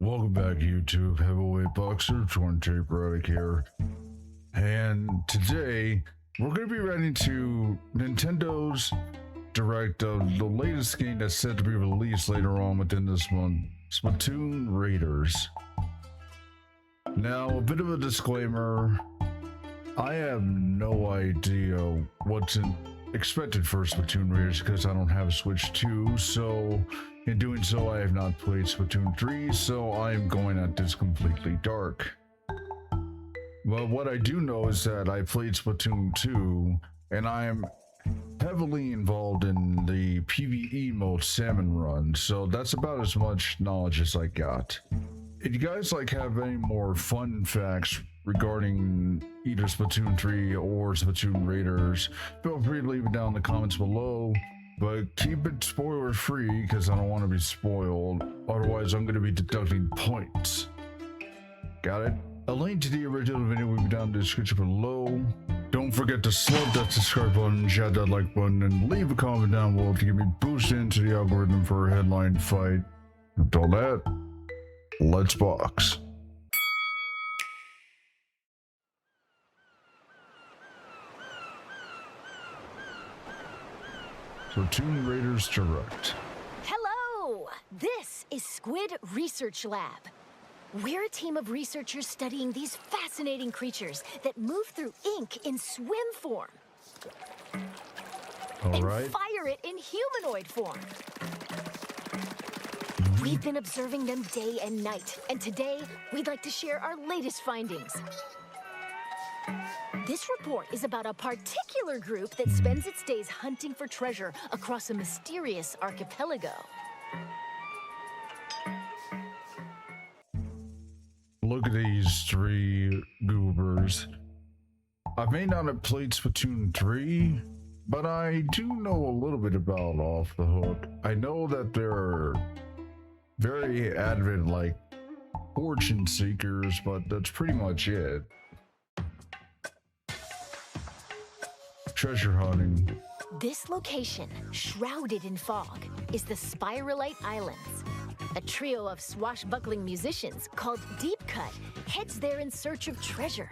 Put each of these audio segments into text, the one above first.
Welcome back, YouTube. Heavyweight boxer TJ.Braddock here. And today, we're going to be ready to Nintendo's Direct of the latest game that's set to be released later on within this month, Splatoon Raiders. Now, a bit of a disclaimer. I have no idea what's expected for Splatoon Raiders because I don't have a Switch 2, so in doing so I have not played Splatoon 3, so I am going at this completely dark. But what I do know is that I played Splatoon 2, and I am heavily involved in the PvE mode Salmon Run, so that's about as much knowledge as I got. If you guys have any more fun facts regarding either Splatoon 3 or Splatoon Raiders, feel free to leave it down in the comments below, but keep it spoiler free because I don't want to be spoiled, otherwise I'm going to be deducting points. Got it? A link to the original video will be down in the description below. Don't forget to slap that subscribe button, chat that like button, and leave a comment down below to get me boosted into the algorithm for a headline fight. Until that, let's box. Splatoon Raiders Direct. Hello! This is Squid Research Lab. We're a team of researchers studying these fascinating creatures that move through ink in swim form. All right. And fire it in humanoid form. We've been observing them day and night, and today we'd like to share our latest findings. This report is about a particular group that spends its days hunting for treasure across a mysterious archipelago. Look at these three goobers. I may not have played Splatoon 3, but I do know a little bit about Off the Hook. I know that they're very avid, fortune seekers, but that's pretty much it. Treasure hunting. This location, shrouded in fog, is the Spirhalite Islands. A trio of swashbuckling musicians called Deep Cut heads there in search of treasure.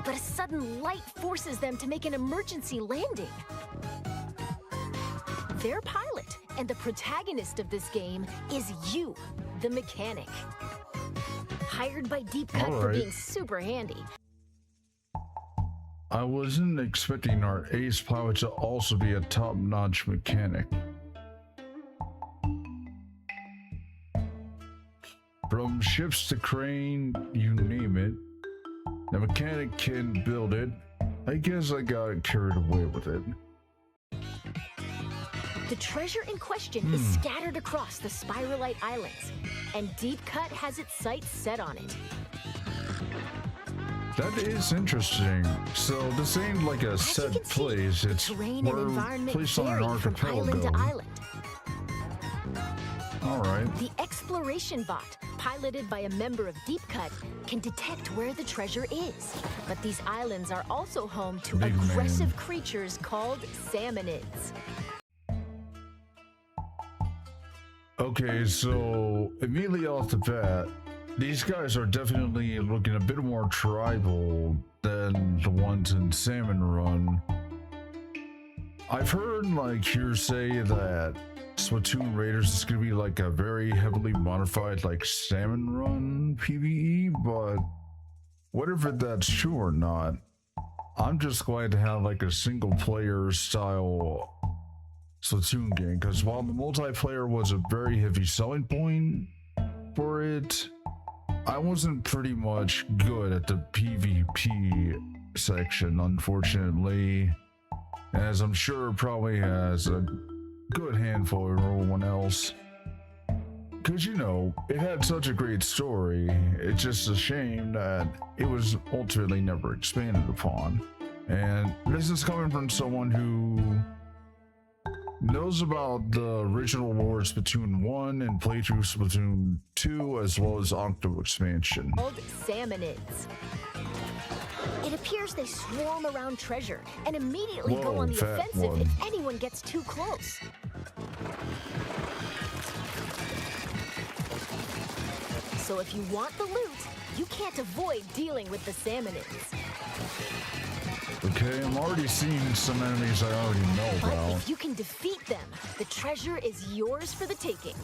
But a sudden light forces them to make an emergency landing. Their pilot and the protagonist of this game is you, the mechanic. Hired by Deep Cut for being super handy. I wasn't expecting our ace pilot to also be a top-notch mechanic. From ships to crane, you name it, the mechanic can build it. I guess I got carried away with it. The treasure in question is scattered across the Spirhalite Islands, and Deep Cut has its sights set on it. That is interesting. So this ain't like a set place, it's we're placed on an archipelago. Alright. The exploration bot, piloted by a member of Deep Cut, can detect where the treasure is. But these islands are also home to aggressive creatures called salmonids. Okay, so immediately off the bat, these guys are definitely looking a bit more tribal than the ones in Salmon Run. I've heard hearsay that Splatoon Raiders is going to be a very heavily modified Salmon Run PvE, but whatever that's true or not, I'm just glad to have a single player style Splatoon game, because while the multiplayer was a very heavy selling point for it, I wasn't pretty much good at the PvP section, unfortunately, as I'm sure probably has a good handful of everyone else. Because, it had such a great story, it's just a shame that it was ultimately never expanded upon. And this is coming from someone who knows about the original lore of Splatoon 1 and played through Splatoon 2 as well as Octo expansion. Called salmonids. It appears they swarm around treasure and immediately go on the offensive if anyone gets too close. So if you want the loot, you can't avoid dealing with the salmonids. Okay, I'm already seeing some enemies I already know But about. if you can defeat them, the treasure is yours for the taking.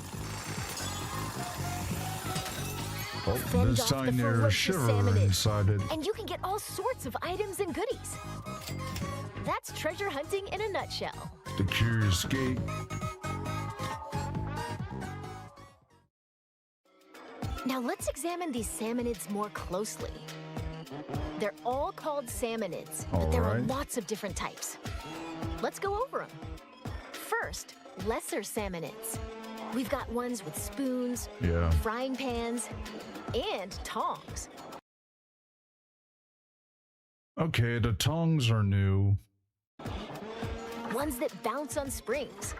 Oh, Fend this off time the there's a ferocious shiver salmonids, inside it. and you can get all sorts of items and goodies. That's treasure hunting in a nutshell. The Curious Gate. Now let's examine these salmonids more closely. They're all called salmonids, but there are Alright. lots of different types. Let's go over them. First, lesser salmonids. We've got ones with spoons, Yeah. frying pans, and tongs. Okay, the tongs are new. Ones that bounce on springs.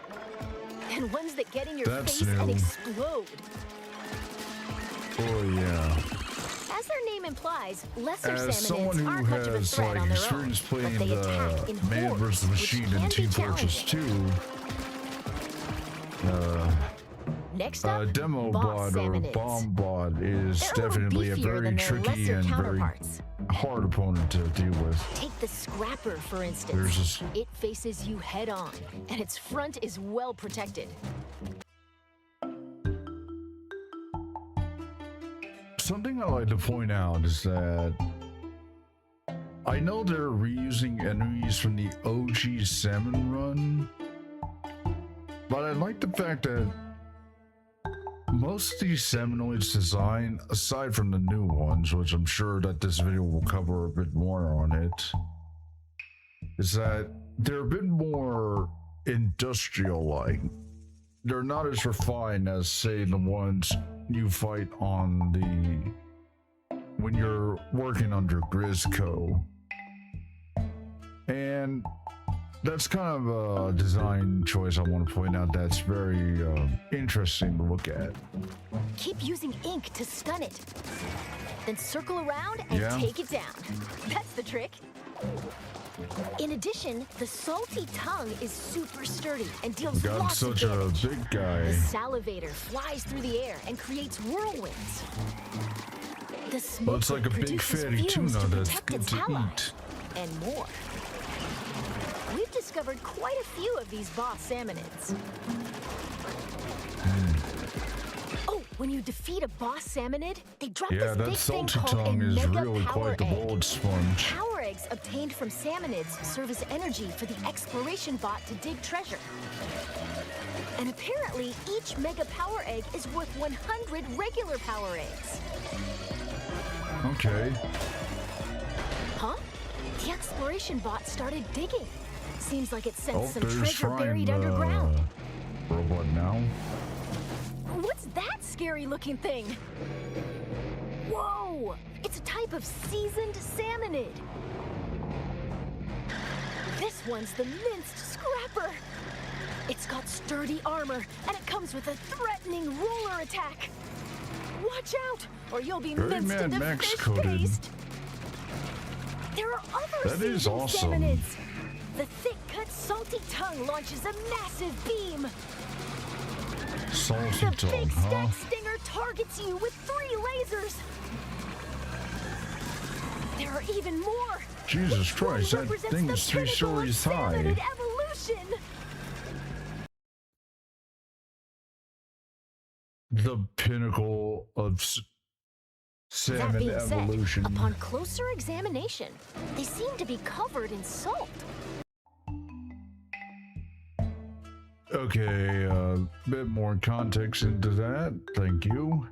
And ones that get in your That's face and new. explode. Oh yeah. As their name implies, lesser As someone salmonids who aren't much of a has threat like on their own, experience but playing they attack in the Man hordes, vs. which Machine can in be Team Fortress challenging. 2, Next up, Demo boss bot or salmonids. bomb bot is They're a little definitely a beefier very than their tricky lesser and very counterparts. hard opponent to deal with. Take the Scrapper, for instance. There's this- It faces you head on, and its front is well protected. Something I like to point out is that I know they're reusing enemies from the OG Salmon run, but I like the fact that most of these Salmonoids design, aside from the new ones, which I'm sure that this video will cover a bit more on it, is that they're a bit more industrial-like. They're not as refined as, say, the ones you fight on when you're working under Grisco. And that's kind of a design choice I want to point out that's very interesting to look at. Keep using ink to stun it. Then circle around and Yeah. take it down. That's the trick. In addition, the salty tongue is super sturdy and We deals got lots of such a damage. big guy. The salivator flies through the air and creates whirlwinds. The smoker Well, it's like a big produces fatty fumes tuna to that's protect good its to ally, eat. and more. We've discovered quite a few of these boss salmonids. Oh, when you defeat a boss salmonid, they drop Yeah, this that big thing salty called a tongue is mega really power quite the egg. bullet sponge. Power eggs obtained from salmonids serve as energy for the exploration bot to dig treasure. And apparently, each mega power egg is worth 100 regular power eggs. Okay. Huh? The exploration bot started digging. Seems like it Oh, sensed some there's treasure Shrine buried underground. robot now. What's that scary-looking thing? Whoa! It's a type of seasoned salmonid. This one's the minced Scrapper. It's got sturdy armor, and it comes with a threatening roller attack. Watch out, or you'll be Very minced Mad into Max fish coded. paste. There are other That is seasoned awesome. salmonids. The thick-cut salty tongue launches a massive beam. Salty The tongue, big huh? stack stinger targets you with 3 lasers. There are even more. Jesus Each one Christ, that represents thing the is 3 pinnacle of stories high. salmonid evolution. The pinnacle of That salmon being said, evolution. upon closer examination, they seem to be covered in salt. Okay, a bit more context into that. Thank you.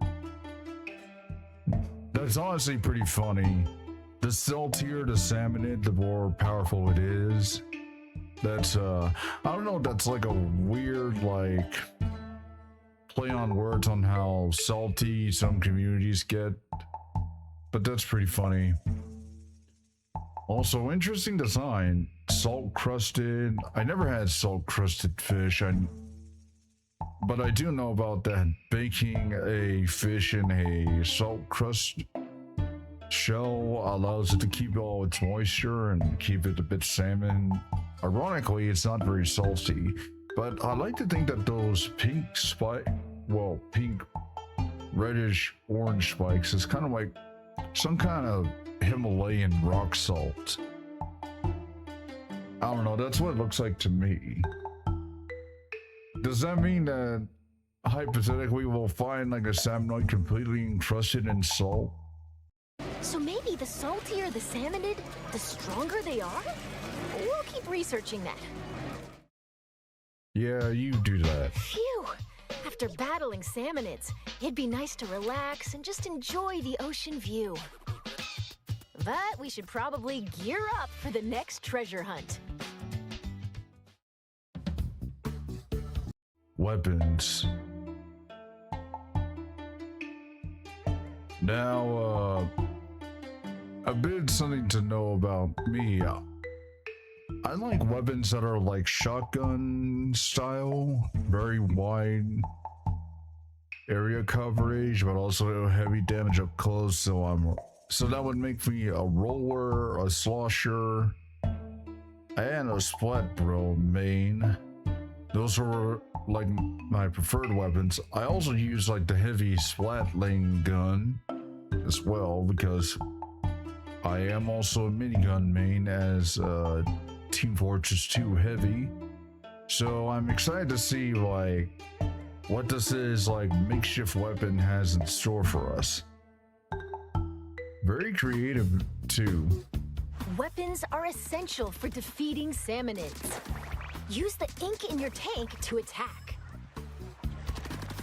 That's honestly pretty funny. The saltier the salmonid, the more powerful it is. That's I don't know, that's like a weird like play on words on how salty some communities get. But that's pretty funny. Also, interesting design. Salt crusted. I never had salt crusted fish. But I do know about that. Baking a fish in a salt crust shell allows it to keep all its moisture and keep it a bit salmon. Ironically, it's not very salty. But I like to think that those pink reddish orange spikes. It's kind of like some kind of Himalayan rock salt. I don't know, that's what it looks like to me. Does that mean that hypothetically we'll find like a salmonid completely encrusted in salt? So maybe the saltier the salmonid, the stronger they are? We'll keep researching that. Yeah, you do that. Phew! After battling salmonids, it'd be nice to relax and just enjoy the ocean view. But we should probably gear up for the next treasure hunt. Weapons. Now, a bit something to know about me. I like weapons that are like shotgun style, very wide area coverage, but also heavy damage up close. So that would make me a roller, a slosher, and a splat bro main. Those are like my preferred weapons. I also use like the heavy splat lane gun as well because I am also a minigun main as Team Fortress 2 Heavy. So I'm excited to see like what this is like makeshift weapon has in store for us. Very creative too. Weapons are essential for defeating salmonids. Use the ink in your tank to attack.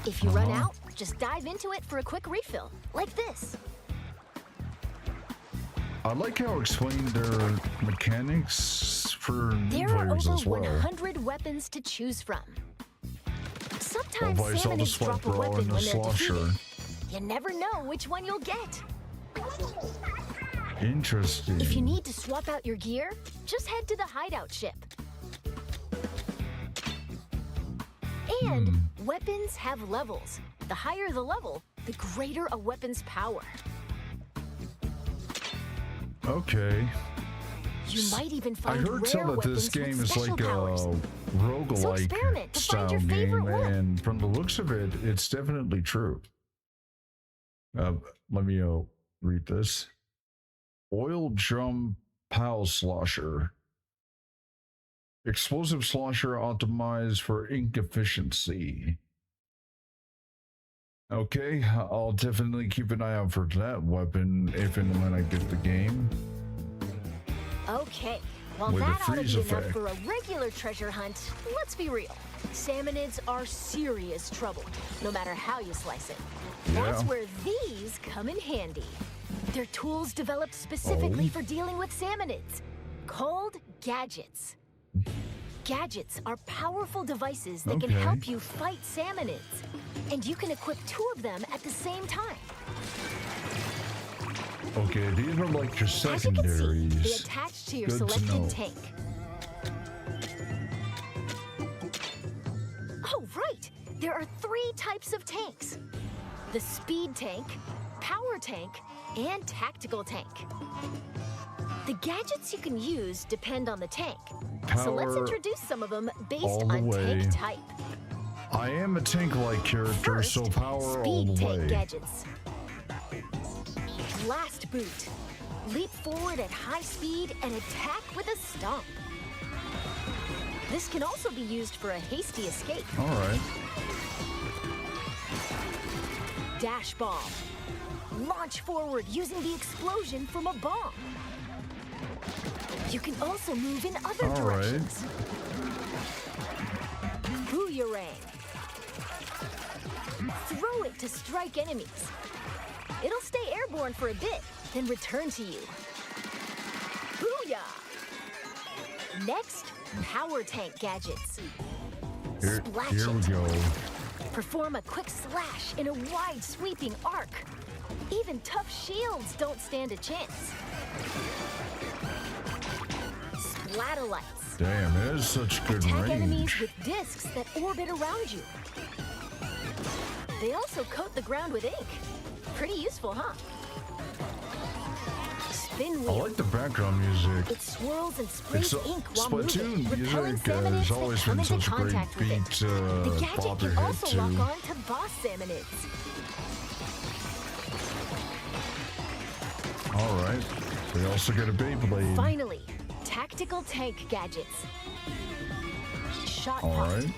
If you run out, just dive into it for a quick refill, like this. I like how explained their mechanics for new There are players over as well. 100 weapons to choose from. Sometimes Oh, I saw the salmonids splat drop a bro weapon and the when they're slosher. defeated. You never know which one you'll get. Interesting. If you need to swap out your gear, just head to the hideout ship. And weapons have levels. The higher the level, the greater a weapon's power. Okay. You might even I find heard rare tell that weapons this game with is like special powers. a So experiment roguelike to find style your favorite game, one. and from the looks of it, it's definitely true. Let me read this. Oil drum pal slosher. Explosive slosher optimized for ink efficiency. Okay, I'll definitely keep an eye out for that weapon if and when I get the game. Okay, well With a that ought to freeze be enough effect. for a regular treasure hunt. Let's be real. Salmonids are serious trouble, no matter how you slice it. That's Yeah. where these come in handy. They're tools developed specifically for dealing with salmonids, called gadgets. Gadgets are powerful devices that can Okay. help you fight salmonids, and you can equip 2 of them at the same time. Okay, these are like your As you can see, they secondaries. attach to your Good to selected know. tank. Oh, right! There are 3 types of tanks. The speed tank, power tank, and tactical tank. The gadgets you can use depend on the tank. So let's Power introduce some of them based all the on way. tank type. I am a tank-like character, First, so power all speed the tank way. gadgets. Blast boot. Leap forward at high speed and attack with a stomp. This can also be used for a hasty escape. All right. Dash bomb. Launch forward using the explosion from a bomb. You can also move in other All right. directions. Booyarang. Throw it to strike enemies. It'll stay airborne for a bit, then return to you. Booyah! Next, power tank gadgets. Here Splash we it. go. Perform a quick slash in a wide sweeping arc. Even tough shields don't stand a chance. Splatalites. Damn, it is such good Attack enemies range. with discs that orbit around you. They also coat the ground with ink. Pretty useful, huh? spin I wheel. like the background music. It swirls and sprays It's ink while moving, Splatoon repelling music salmonids has that always come been into such a great contact with beat it. to The gadget bob your can head also to. lock on to boss salmonids. Alright. We also get a Beyblade. Finally, tactical tank gadgets. Shot pot. Alright.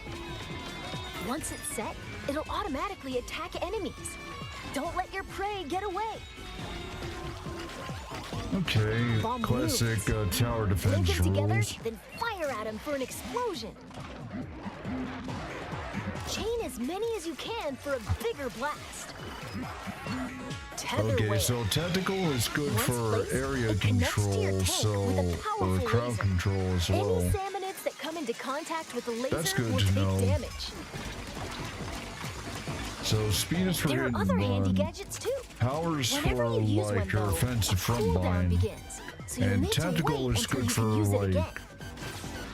Once it's set, it'll automatically attack enemies. Don't let your prey get away. Okay. Bomb Classic tower Link defense them together, rules. then fire at them for an explosion. Chain as many as you can for a bigger blast. Tether Okay, whale. so tactical is good Once for placed, area it connects to your control, tank so with a powerful crowd laser. control as well. Any salmonids that come into contact with the laser That's good will to take know. damage. So speed is for There are getting other handy run. gadgets too. Powers Whenever for you use one, like your though, offensive a front cooldown line. begins. So you'll And need to tactical wait is until good you for can use it like again.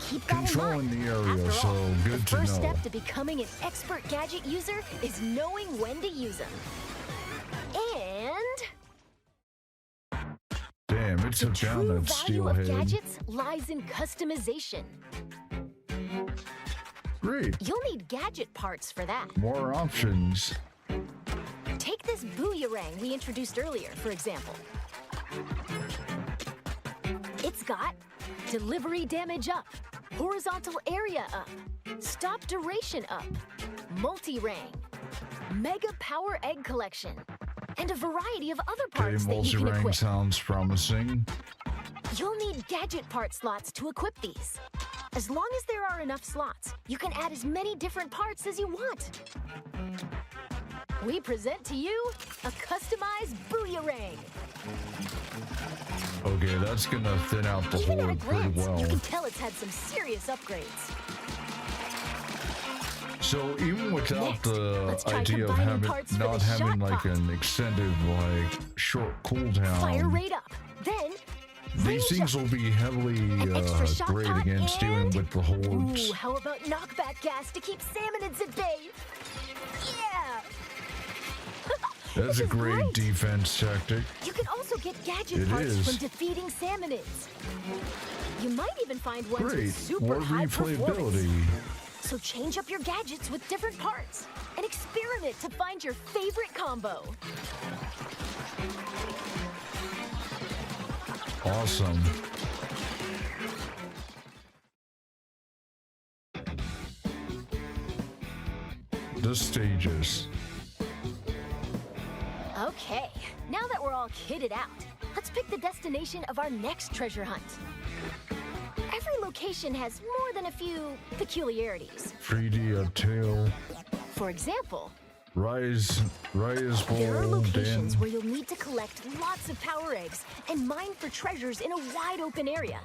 Keep that in controlling mind. the area, After all, so good the to first know. step to becoming an expert gadget user is knowing when to use them. And Damn, it the took down true that value of steelhead. gadgets lies in customization. Great. You'll need gadget parts for that. More options. Take this booyarang we introduced earlier, for example. It's got delivery damage up, horizontal area up, stop duration up, multi-rang, mega power egg collection, and a variety of other Okay, parts that you can multi-rank equip. sounds promising. You'll need gadget part slots to equip these. As long as there are enough slots, you can add as many different parts as you want. We present to you a customized booyarang. Okay, that's gonna thin out the Even at a horde pretty glance, well. you can tell it's had some serious upgrades. So even without Next, the let's try idea of combining parts for not the having shot like pot. an extended like short cooldown, Fire rate up. Then, these range things up. will be heavily An extra shot great pot against dealing and- with the hordes. Ooh, how about knockback gas to keep salmonids at bay? Yeah! That's This a is great defense tactic. You can also get gadget It parts is. from defeating salmonids. You might even find ones Great, with super more high performance. replayability. So change up your gadgets with different parts and experiment to find your favorite combo. Awesome. The stages. Okay, now that we're all kitted out, let's pick the destination of our next treasure hunt. Every location has more than a few peculiarities. 3D tail. For example, Rise there are bowl, locations den. where you'll need to collect lots of power eggs and mine for treasures in a wide open area.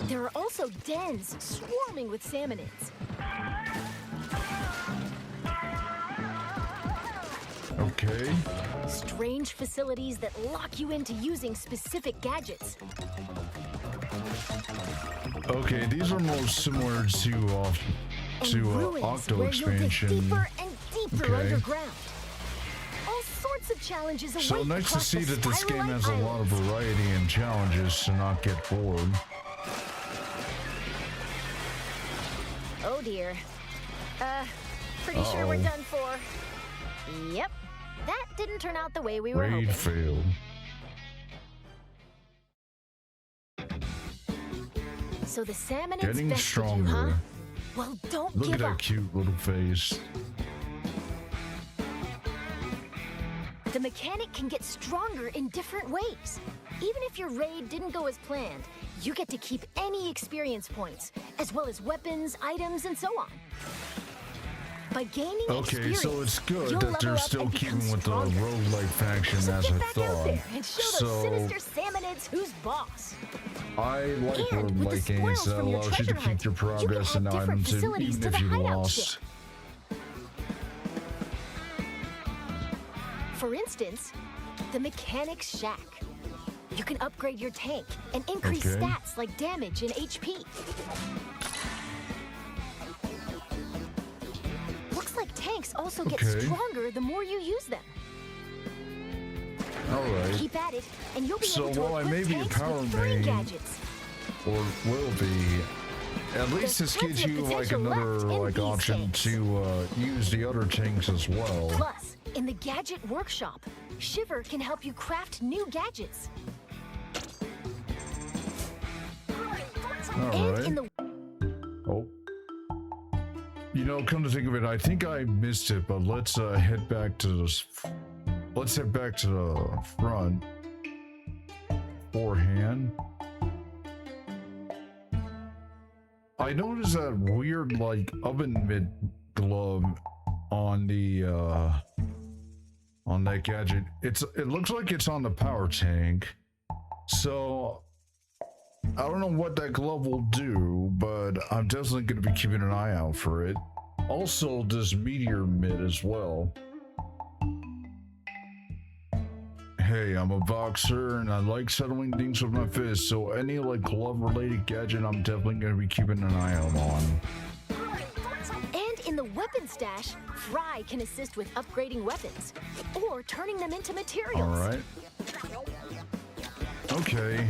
There are also dens swarming with salmonids. Okay. Strange facilities that lock you into using specific gadgets. Okay, these are most similar to And ruins Octo where you'll dig expansion. deeper and deeper Okay. underground. All sorts of challenges await So nice to across see the that this game Spirhalite has a lot of Islands. variety and challenges to not get bored. Oh dear. Pretty sure we're Uh-oh. done for. Yep. That didn't turn out the way we were Raid hoping. failed. So the salmonids Getting bested you, huh? stronger. Well, don't Look give at that up. cute little face. The mechanic can get stronger in different ways. Even if your raid didn't go as planned, you get to keep any experience points, as well as weapons, items, and so on. By gaining Okay, experience, so it's good you'll that level they're up still and become keeping with the stronger. roguelike faction So as get I back out thought. there and show those So sinister salmonids who's boss. I like And with the roguelike games spoils that from your allows you to treasure keep hunt, your you can progress add and different items facilities even to if the you hideout lost. ship. For instance, the Mechanic's Shack. You can upgrade your tank and increase Okay. stats like damage and HP. Looks like tanks also get Okay. stronger the more you use them. Alright. Keep at it, and you'll be able to while I may equip be a tanks power with 3 main, gadgets. or will be, at least this gives you like another like option to use the other tanks as well. Plus, in the gadget workshop, Shiver can help you craft new gadgets. Alright. And in the Oh. You know, come to think of it, I think I missed it, but let's head back to this. Let's head back to the front. Forehand. I noticed that weird like oven mitt glove on the on that gadget. It looks like it's on the power tank. So I don't know what that glove will do, but I'm definitely going to be keeping an eye out for it. Also, this meteor mitt as well. Hey, I'm a boxer and I like settling things with my fists, so any like glove related gadget I'm definitely going to be keeping an eye out on. And in the weapon stash, Fry can assist with upgrading weapons or turning them into materials. Alright. Okay.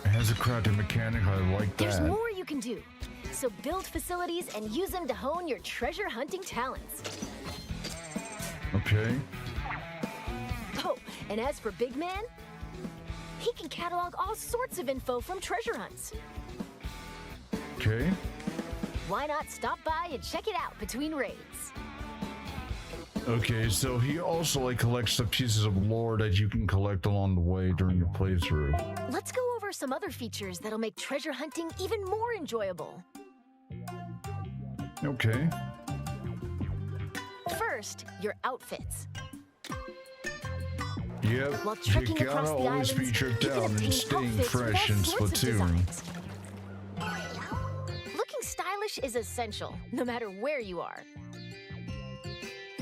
It has a crafting mechanic, I like that. There's more you can do. So build facilities and use them to hone your treasure hunting talents. Okay. Oh, and as for Big Man, he can catalog all sorts of info from treasure hunts. Okay. Why not stop by and check it out between raids? Okay, so he also like collects the pieces of lore that you can collect along the way during your playthrough. Let's go over some other features that'll make treasure hunting even more enjoyable. Okay. First, your outfits. Yep, While you trekking across gotta the always islands, be tricked you can out and obtain staying outfits with fresh all in sorts of Splatoon. designs. Looking stylish is essential, no matter where you are.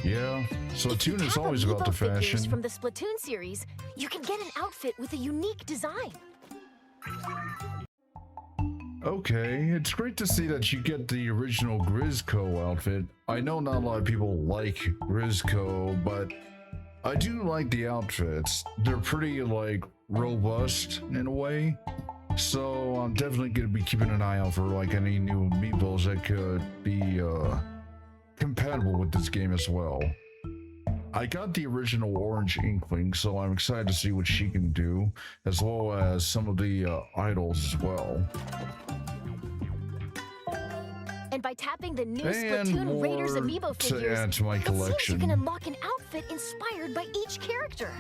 Yeah, If you Splatoon is tap always about the amiibo figures fashion. from the Splatoon series, you can get an outfit with a unique design. Okay, it's great to see that you get the original Grizzco outfit. I know not a lot of people like Grizzco, but I do like the outfits. They're pretty like robust in a way. So I'm definitely gonna be keeping an eye out for like any new amiibos that could be compatible with this game as well. I got the original Orange Inkling, so I'm excited to see what she can do, as well as some of the idols as well. And by tapping the new And Splatoon Raiders more amiibo to figures, add to my it seems you collection. can unlock an outfit inspired by each character.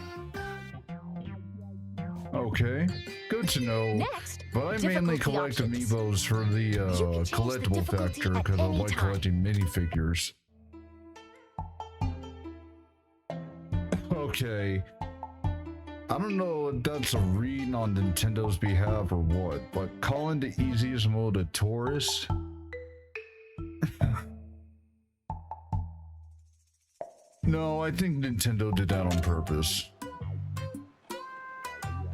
Okay, good to know. Next, But I mainly difficulty collect options. amiibos for the You can change the collectible difficulty factor at because I any like time. collecting minifigures. Okay. I don't know if that's a read on Nintendo's behalf or what, but calling the easiest mode a tourist? No, I think Nintendo did that on purpose.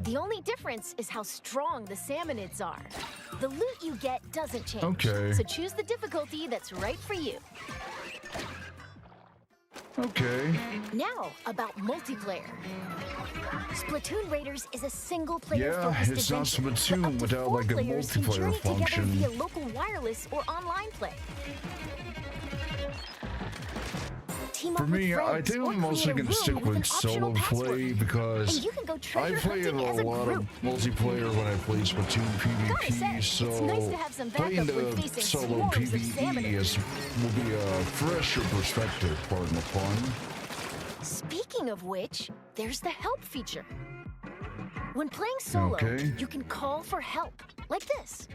The only difference is how strong the salmonids are. The loot you get doesn't change. Okay. So choose the difficulty that's right for you. Okay. Now, about multiplayer. Splatoon Raiders is a single-player Yeah, focused it's not adventure, Splatoon but up to without, 4 like, a players can multiplayer journey function. together via local wireless or online play. Team For up with me, I friends think or I'm mostly create a going to room stick with an with solo optional password. play because And you can go I treasure play a hunting as a lot group. of multiplayer when I play Splatoon Gotta say, PvP, it's so nice to have some playing backup when the facing solo swarms of PvE salmon. will be a fresher perspective, pardon the pun. Speaking of which, there's the help feature. When playing solo, Okay. you can call for help, like this.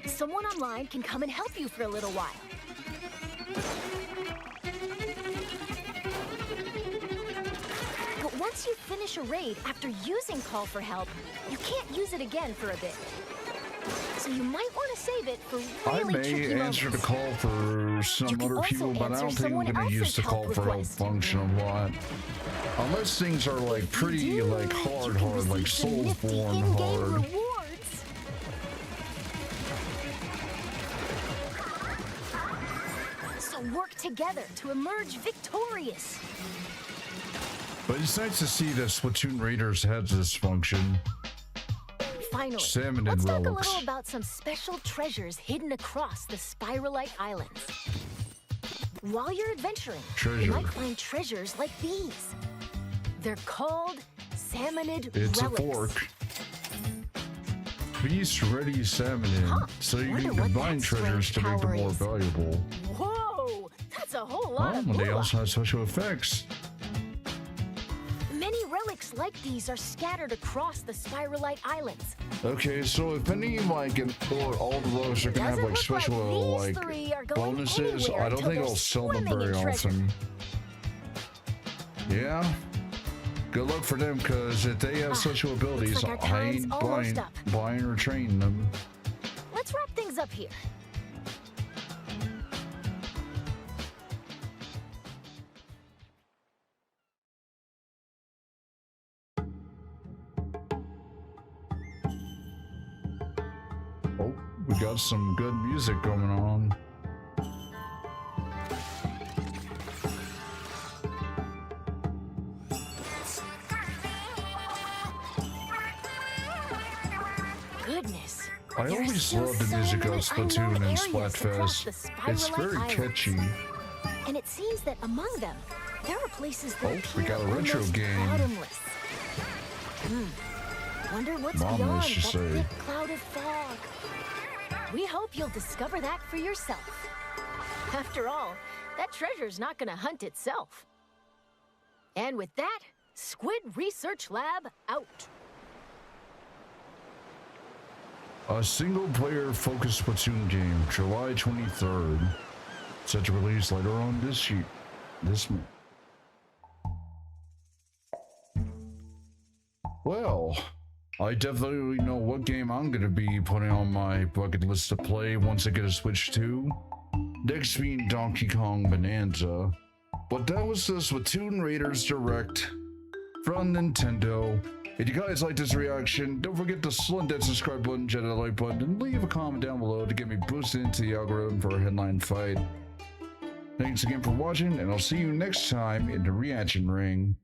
Someone online can come and help you for a little while. But once you finish a raid after using call for help, you can't use it again for a bit. So you might want to save it for I really tricky may answer the moments. call for You some can other also people, but I answer don't think I'm someone going to use else's the call help for help request. function a lot. Unless things are like pretty Do, like you hard, can like receive some nifty Soulsborne in-game hard. rewards. So work together to emerge victorious. But It's nice to see that Splatoon Raiders has this function. Finally, Salmon let's and talk a relics. little about some special treasures hidden across the Spirhalite Islands. While you're adventuring, Treasure. you might find treasures like these. They're called salmonid It's relics. a fork. Feast ready salmon, Huh, so you wonder can what combine that treasures strange to make them power more is. valuable. Whoa, that's a whole lot of And they moolah. also have special effects. Many relics like these are scattered across the Spirhalite Islands. Okay, so if any or all the relics are gonna have Doesn't like look special like these three are going bonuses, anywhere I don't until think they're I'll sell them swimming very in treasure. often. Yeah. Good luck for them, because if they have special abilities, like our I time's ain't almost buying or trading them. Let's wrap things up here. Oh, we got some good music going on. Goodness. I there are always still love the so music of many Splatoon unknown and areas across Splatfest. the It's Spirhalite very Islands. catchy. And it seems that among them, there are places that Oh, we appear got a retro almost game. bottomless. Wonder what's Bottomless, beyond you that say? thick cloud of fog. We hope you'll discover that for yourself. After all, that treasure's not gonna hunt itself. And with that, Squid Research Lab out. A single-player focused Splatoon game, July 23rd. Set to release later on this month. Well, I definitely know what game I'm going to be putting on my bucket list to play once I get a Switch 2. Next being Donkey Kong Bonanza. But that was the Splatoon Raiders Direct from Nintendo. If you guys like this reaction, don't forget to slam that subscribe button, hit that like button, and leave a comment down below to get me boosted into the algorithm for a headline fight. Thanks again for watching, and I'll see you next time in the reaction ring.